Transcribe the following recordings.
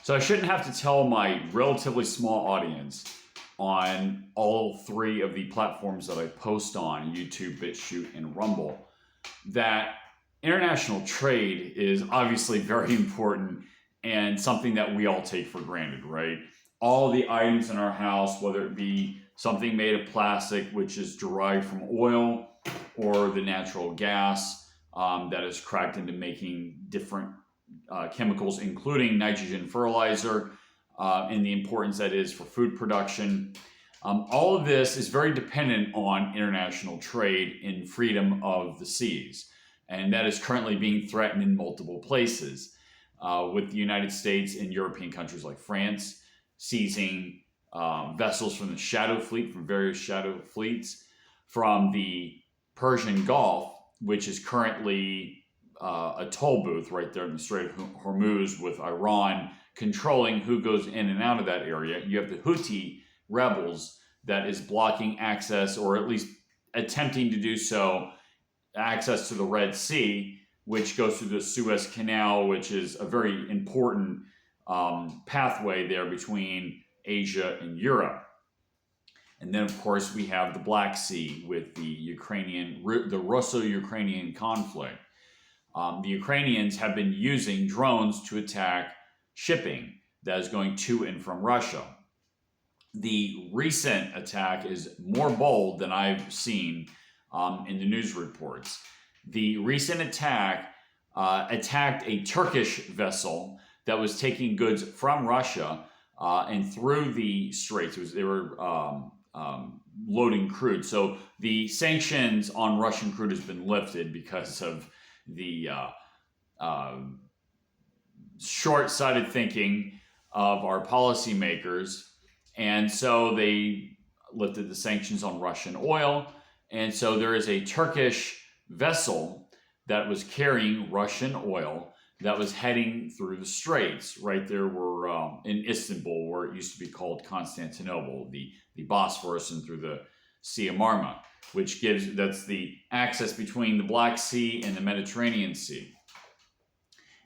So I shouldn't have to tell my relatively small audience on all three of the platforms that I post on, YouTube, BitChute, and Rumble, that international trade is obviously very important and something that we all take for granted, right? All the items in our house, whether it be something made of plastic, which is derived from oil, or the natural gas that is cracked into making different chemicals, including nitrogen fertilizer, and the importance that is for food production. All of this is very dependent on international trade and freedom of the seas. And that is currently being threatened in multiple places, with the United States and European countries like France seizing vessels from the shadow fleet, from various shadow fleets, from the Persian Gulf, which is currently a toll booth right there in the Strait of Hormuz, with Iran controlling who goes in and out of that area. You have the Houthi rebels that is blocking access, or at least attempting to do so, access to the Red Sea, which goes through the Suez Canal, which is a very important pathway there between Asia and Europe. And then, of course, we have the Black Sea with the Russo-Ukrainian conflict. The Ukrainians have been using drones to attack shipping that is going to and from Russia. The recent attack is more bold than I've seen in the news reports. The recent attack attacked a Turkish vessel that was taking goods from Russia and through the straits. They were loading crude. So the sanctions on Russian crude has been lifted because of the short-sighted thinking of our policymakers. And so they lifted the sanctions on Russian oil. And so there is a Turkish vessel that was carrying Russian oil that was heading through the straits right there where in Istanbul, where it used to be called Constantinople, the Bosphorus, and through the Sea of Marmara, which that's the access between the Black Sea and the Mediterranean Sea.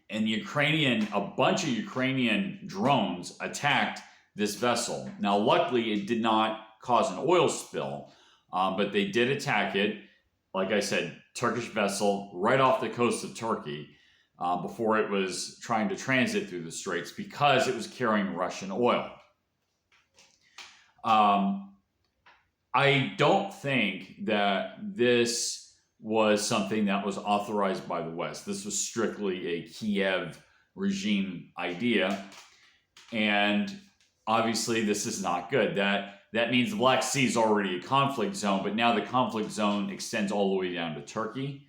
And a bunch of Ukrainian drones attacked this vessel. Now, luckily, it did not cause an oil spill, but they did attack it. Like I said, Turkish vessel right off the coast of Turkey before it was trying to transit through the straits because it was carrying Russian oil. I don't think that this was something that was authorized by the West. This was strictly a Kiev regime idea. And obviously, this is not good. That means the Black Sea is already a conflict zone, but now the conflict zone extends all the way down to Turkey.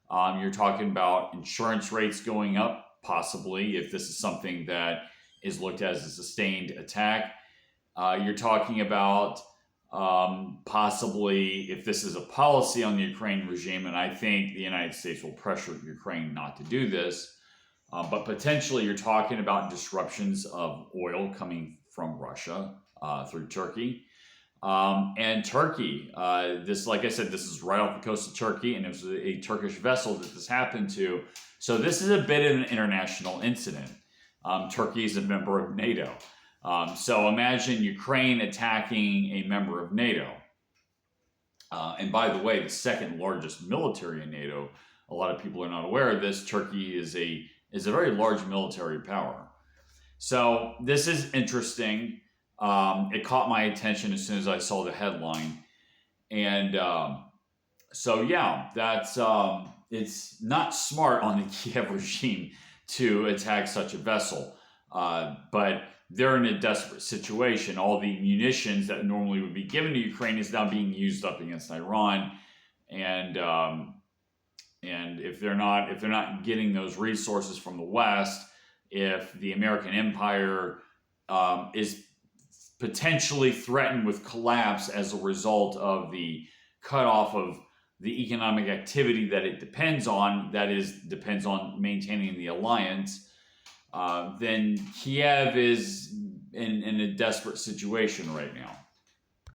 You're talking about insurance rates going up, possibly, if this is something that is looked at as a sustained attack. You're talking about possibly, if this is a policy on the Ukraine regime, and I think the United States will pressure Ukraine not to do this, but potentially you're talking about disruptions of oil coming from Russia through Turkey. And Turkey, like I said, this is right off the coast of Turkey, and it was a Turkish vessel that this happened to. So this is a bit of an international incident. Turkey is a member of NATO. So imagine Ukraine attacking a member of NATO. And by the way, the second largest military in NATO, a lot of people are not aware of this, Turkey is a very large military power. So this is interesting. It caught my attention as soon as I saw the headline. And so, yeah, it's not smart on the Kiev regime to attack such a vessel. But they're in a desperate situation. All the munitions that normally would be given to Ukraine is now being used up against Iran. And if they're not getting those resources from the West, if the American empire is potentially threatened with collapse as a result of the cutoff of the economic activity that it depends on maintaining the alliance, then Kiev is in a desperate situation right now.